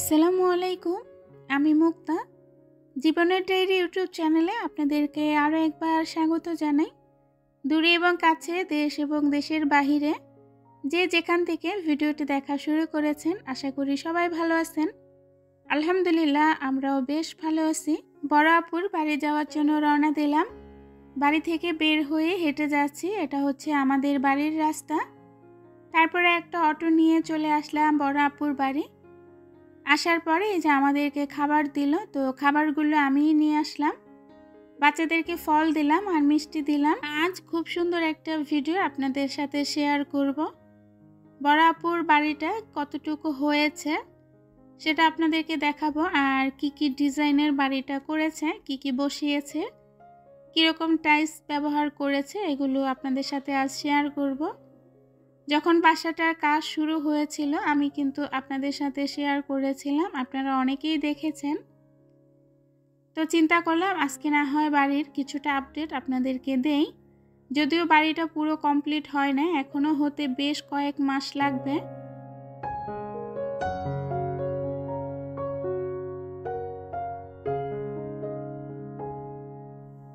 আসসালামু আলাইকুম। আমি মুক্তা। জীবনের ডায়েরি ইউটিউব চ্যানেলে আপনাদেরকে আরও একবার স্বাগত জানাই। দূরে এবং কাছে, দেশ এবং দেশের বাহিরে যে যেখান থেকে ভিডিওটি দেখা শুরু করেছেন, আশা করি সবাই ভালো আছেন। আলহামদুলিল্লাহ, আমরাও বেশ ভালো আছি। বড় আপুর বাড়ি যাওয়ার জন্য রওনা দিলাম। বাড়ি থেকে বের হয়ে হেঁটে যাচ্ছি। এটা হচ্ছে আমাদের বাড়ির রাস্তা। তারপরে একটা অটো নিয়ে চলে আসলাম বড় আপুর বাড়ি। আসার পরে এই যে আমাদেরকে খাবার দিল, তো খাবারগুলো আমিই নিয়ে আসলাম। বাচ্চাদেরকে ফল দিলাম আর মিষ্টি দিলাম। আজ খুব সুন্দর একটা ভিডিও আপনাদের সাথে শেয়ার করব। বড় আপুর বাড়িটা কতটুকু হয়েছে সেটা আপনাদেরকে দেখাবো, আর কি কি ডিজাইনের বাড়িটা করেছে, কি কি বসিয়েছে, কীরকম টাইলস ব্যবহার করেছে, এগুলো আপনাদের সাথে আজ শেয়ার করব। যখন বাসাটার কাজ শুরু হয়েছিল আমি কিন্তু আপনাদের সাথে শেয়ার করেছিলাম, আপনারা অনেকেই দেখেছেন। তো চিন্তা করলাম আজকে না হয় বাড়ির কিছুটা আপডেট আপনাদেরকে দেই। যদিও বাড়িটা পুরো কমপ্লিট হয় না, এখনও হতে বেশ কয়েক মাস লাগবে।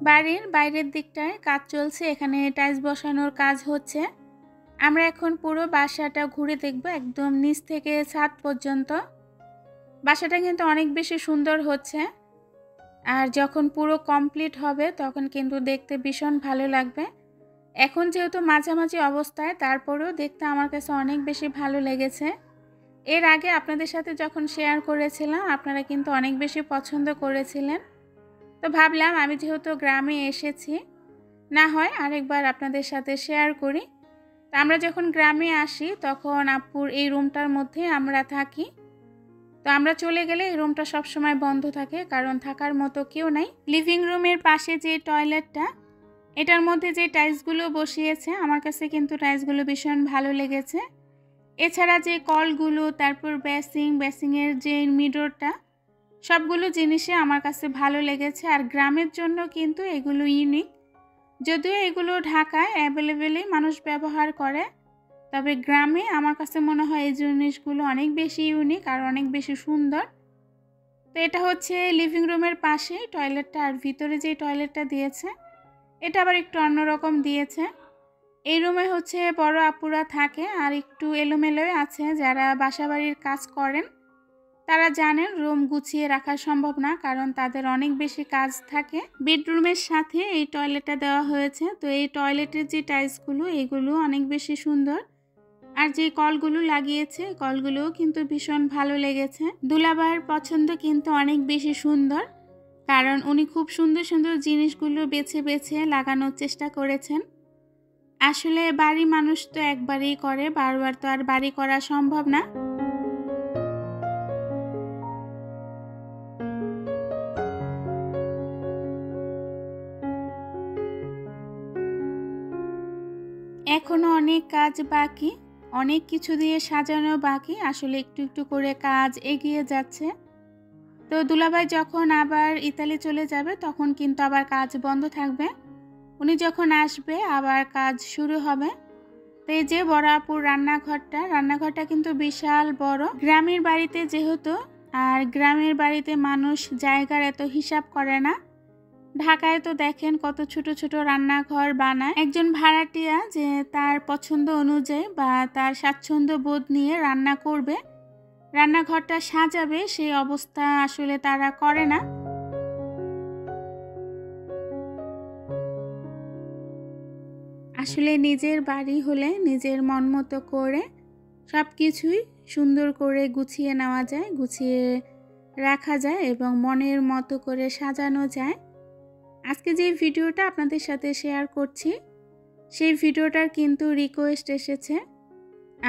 বাড়ির বাইরের দিকটায় কাজ চলছে, এখানে টাইলস বসানোর কাজ হচ্ছে। আমরা এখন পুরো বাসাটা ঘুরে দেখব, একদম নিচ থেকে ছাদ পর্যন্ত। বাসাটা কিন্তু অনেক বেশি সুন্দর হচ্ছে, আর যখন পুরো কমপ্লিট হবে তখন কিন্তু দেখতে ভীষণ ভালো লাগবে। এখন যেহেতু মাঝামাঝি অবস্থায়, তারপরেও দেখতে আমার কাছে অনেক বেশি ভালো লেগেছে। এর আগে আপনাদের সাথে যখন শেয়ার করেছিলাম আপনারা কিন্তু অনেক বেশি পছন্দ করেছিলেন। তো ভাবলাম আমি যেহেতু গ্রামে এসেছি, না হয় আরেকবার আপনাদের সাথে শেয়ার করি। তো আমরা যখন গ্রামে আসি তখন আপুর এই রুমটার মধ্যে আমরা থাকি। তো আমরা চলে গেলে এই রুমটা সবসময় বন্ধ থাকে, কারণ থাকার মতো কেউ নাই। লিভিং রুমের পাশে যে টয়লেটটা, এটার মধ্যে যে টাইলসগুলো বসিয়েছে আমার কাছে কিন্তু টাইলসগুলো ভীষণ ভালো লেগেছে। এছাড়া যে কলগুলো, তারপর বেসিংয়ের যে মিররটা, সবগুলো জিনিসে আমার কাছে ভালো লেগেছে। আর গ্রামের জন্য কিন্তু এগুলো ইউনিক। যদিও এগুলো ঢাকায় অ্যাভেলেবেলই মানুষ ব্যবহার করে, তবে গ্রামে আমার কাছে মনে হয় এই জিনিসগুলো অনেক বেশি ইউনিক আর অনেক বেশি সুন্দর। তো এটা হচ্ছে লিভিং রুমের পাশে টয়লেটটা, আর ভিতরে যে টয়লেটটা দিয়েছে এটা আবার একটু অন্যরকম দিয়েছে। এই রুমে হচ্ছে বড় আপুরা থাকে, আর একটু এলোমেলোই আছে। যারা বাসাবাড়ির কাজ করেন তারা জানেন রুম গুছিয়ে রাখা সম্ভব না, কারণ তাদের অনেক বেশি কাজ থাকে। বেডরুমের সাথে এই টয়লেটটা দেওয়া হয়েছে। তো এই টয়লেটের যে টাইলসগুলো, এগুলো অনেক বেশি সুন্দর। আর যে কলগুলো লাগিয়েছে, কলগুলোও কিন্তু ভীষণ ভালো লেগেছে। দুলাভাইয়ের পছন্দ কিন্তু অনেক বেশি সুন্দর, কারণ উনি খুব সুন্দর সুন্দর জিনিসগুলো বেছে বেছে লাগানোর চেষ্টা করেছেন। আসলে বাড়ি মানুষ তো একবারই করে, বারবার তো আর বাড়ি করা সম্ভব না। এখনো অনেক কাজ বাকি, অনেক কিছু দিয়ে সাজানো বাকি। আসলে একটু একটু করে কাজ এগিয়ে যাচ্ছে। তো দুলাভাই যখন আবার ইতালি চলে যাবে তখন কিন্তু আবার কাজ বন্ধ থাকবে। উনি যখন আসবে আবার কাজ শুরু হবে। তো এই যে বড় আপুর রান্নাঘরটা কিন্তু বিশাল বড়। গ্রামের বাড়িতে যেহেতু, আর গ্রামের বাড়িতে মানুষ জায়গার এত হিসাব করে না। ঢাকায় তো দেখেন কত ছোট ছোট রান্নাঘর বানায়। একজন ভাড়াটিয়া যে তার পছন্দ অনুযায়ী বা তার স্বাচ্ছন্দ্য বোধ নিয়ে রান্না করবে, রান্নাঘরটা সাজাবে, সেই অবস্থা আসলে তারা করে না। আসলে নিজের বাড়ি হলে নিজের মন মতো করে সব কিছুই সুন্দর করে গুছিয়ে নেওয়া যায়, গুছিয়ে রাখা যায় এবং মনের মতো করে সাজানো যায়। আজকে যে ভিডিওটা আপনাদের সাথে শেয়ার করছি, সেই ভিডিওটার কিন্তু রিকোয়েস্ট এসেছে,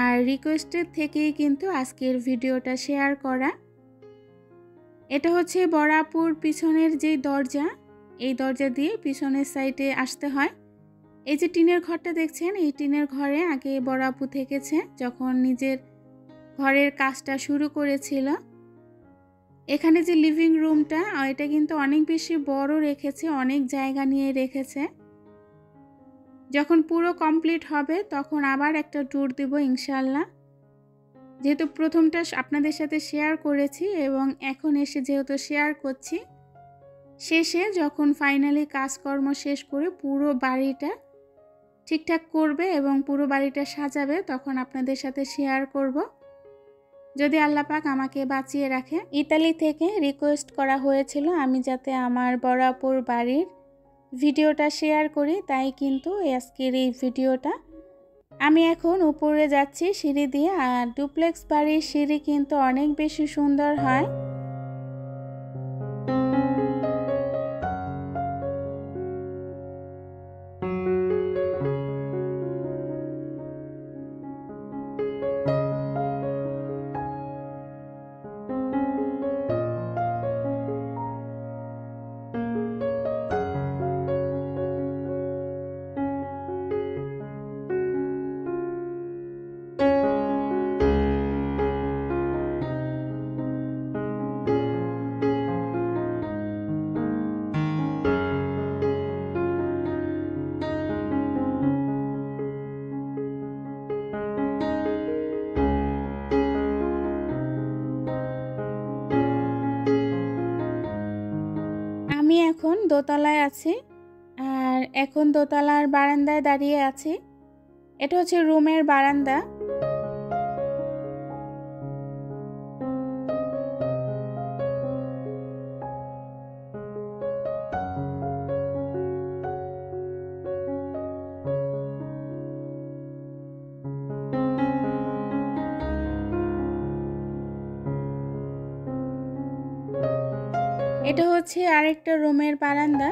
আর রিকোয়েস্টের থেকেই কিন্তু আজকের ভিডিওটা শেয়ার করা। এটা হচ্ছে বড় আপুর পিছনের যে দরজা, এই দরজা দিয়ে পিছনের সাইডে আসতে হয়। এই যে টিনের ঘরটা দেখছেন, এই টিনের ঘরে আগে বড় আপু থেকেছে যখন নিজের ঘরের কাজটা শুরু করেছিল। এখানে যে লিভিং রুমটা, এটা কিন্তু অনেক বেশি বড় রেখেছে, অনেক জায়গা নিয়ে রেখেছে। যখন পুরো কমপ্লিট হবে তখন আবার একটা ট্যুর দেব ইনশাআল্লাহ। যেহেতু প্রথমটা আপনাদের সাথে শেয়ার করেছি এবং এখন এসে যেহেতু শেয়ার করছি, শেষে যখন ফাইনালি কাজকর্ম শেষ করে পুরো বাড়িটা ঠিকঠাক করবে এবং পুরো বাড়িটা সাজাবে, তখন আপনাদের সাথে শেয়ার করব। যদি আল্লাহ পাক আমাকে বাঁচিয়ে রাখে। ইতালি থেকে রিকোয়েস্ট করা হয়েছিল আমি যাতে আমার বড় আপুর বাড়ির ভিডিওটা শেয়ার করি, তাই কিন্তু আজকের এই ভিডিওটা। আমি এখন উপরে যাচ্ছি সিঁড়ি দিয়ে, আর ডুপ্লেক্স বাড়ির সিঁড়ি কিন্তু অনেক বেশি সুন্দর হয়। আমি এখন দোতলায় আছি, আর এখন দোতলার বারান্দায় দাঁড়িয়ে আছি। এটা হচ্ছে রুমের বারান্দা। এটা হচ্ছে আরেকটা রুমের বারান্দা।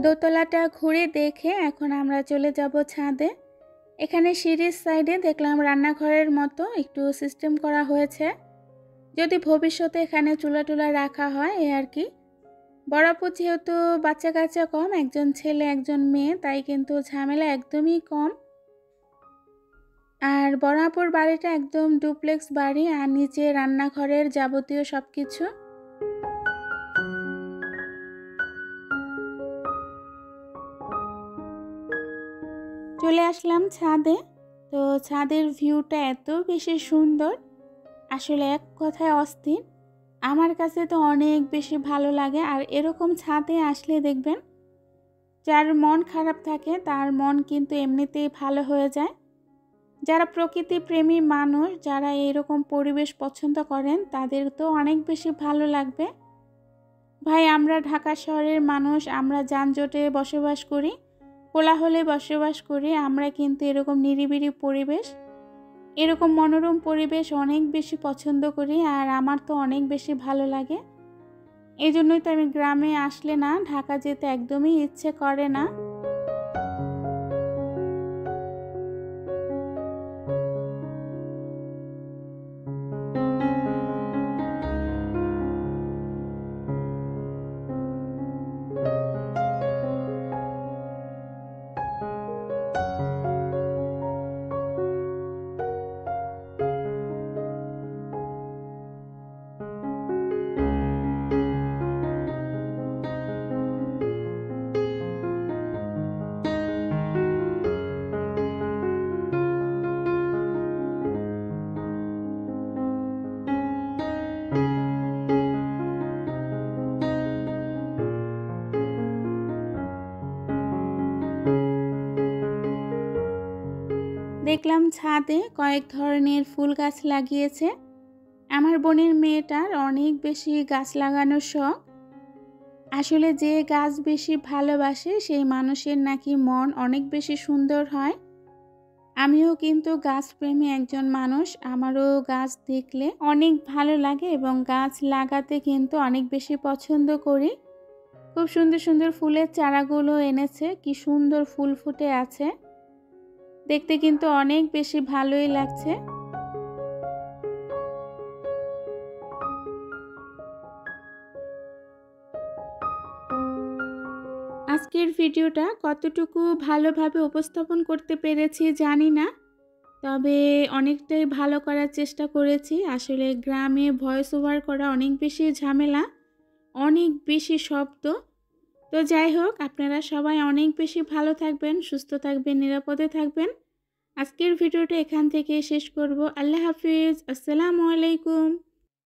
দোতলাটা ঘুরে দেখে এখন আমরা চলে যাব ছাদে। এখানে সিঁড়ির সাইডে দেখলাম রান্নাঘরের মতো একটু সিস্টেম করা হয়েছে, যদি ভবিষ্যতে এখানে চুলা টুলা রাখা হয় এই আর কি। বড় আপু যেহেতু বাচ্চা কাচ্চা কম, একজন ছেলে একজন মেয়ে, তাই কিন্তু ঝামেলা একদমই কম। আর বড় আপুর বাড়িটা একদম ডুপ্লেক্স বাড়ি, আর নিচে রান্নাঘরের যাবতীয় সব কিছু। চলে আসলাম ছাদে। তো ছাদের ভিউটা এত বেশি সুন্দর, আসলে এক কথায় অস্থির। আমার কাছে তো অনেক বেশি ভালো লাগে। আর এরকম ছাদে আসলে দেখবেন যার মন খারাপ থাকে তার মন কিন্তু এমনিতেই ভালো হয়ে যায়। যারা প্রকৃতি প্রেমী মানুষ, যারা এরকম পরিবেশ পছন্দ করেন, তাদের তো অনেক বেশি ভালো লাগবে। ভাই আমরা ঢাকা শহরের মানুষ, আমরা যানজটে বসবাস করি, কোলাহলে বসবাস করি। আমরা কিন্তু এরকম নিরিবিলি পরিবেশ, এরকম মনোরম পরিবেশ অনেক বেশি পছন্দ করি, আর আমার তো অনেক বেশি ভালো লাগে। এই জন্যই তো আমি গ্রামে আসলে না ঢাকা যেতে একদমই ইচ্ছে করে না। দেখলাম ছাদে কয়েক ধরনের ফুল গাছ লাগিয়েছে। আমার বোনের মেয়েটার অনেক বেশি গাছ লাগানোর শখ। আসলে যে গাছ বেশি ভালোবাসে সেই মানুষের নাকি মন অনেক বেশি সুন্দর হয়। আমিও কিন্তু গাছপ্রেমী একজন মানুষ। আমারও গাছ দেখলে অনেক ভালো লাগে এবং গাছ লাগাতে কিন্তু অনেক বেশি পছন্দ করি। খুব সুন্দর সুন্দর ফুলের চারাগুলো এনেছে, কি সুন্দর ফুল ফুটে আছে, দেখতে কিন্তু অনেক বেশি ভালোই লাগছে। আজকের ভিডিওটা কতটুকু ভালোভাবে উপস্থাপন করতে পেরেছি জানি না, তবে অনেকটাই ভালো করার চেষ্টা করেছি। আসলে গ্রামে ভয়েস ওভার করা অনেক বেশি ঝামেলা, অনেক বেশি শব্দ। তো যাই হোক, আপনারা সবাই অনেক বেশি ভালো থাকবেন, সুস্থ থাকবেন, নিরাপদে থাকবেন। আজকের ভিডিওটা এখান থেকে শেষ করব। আল্লাহ হাফিজ, আসসালামু আলাইকুম।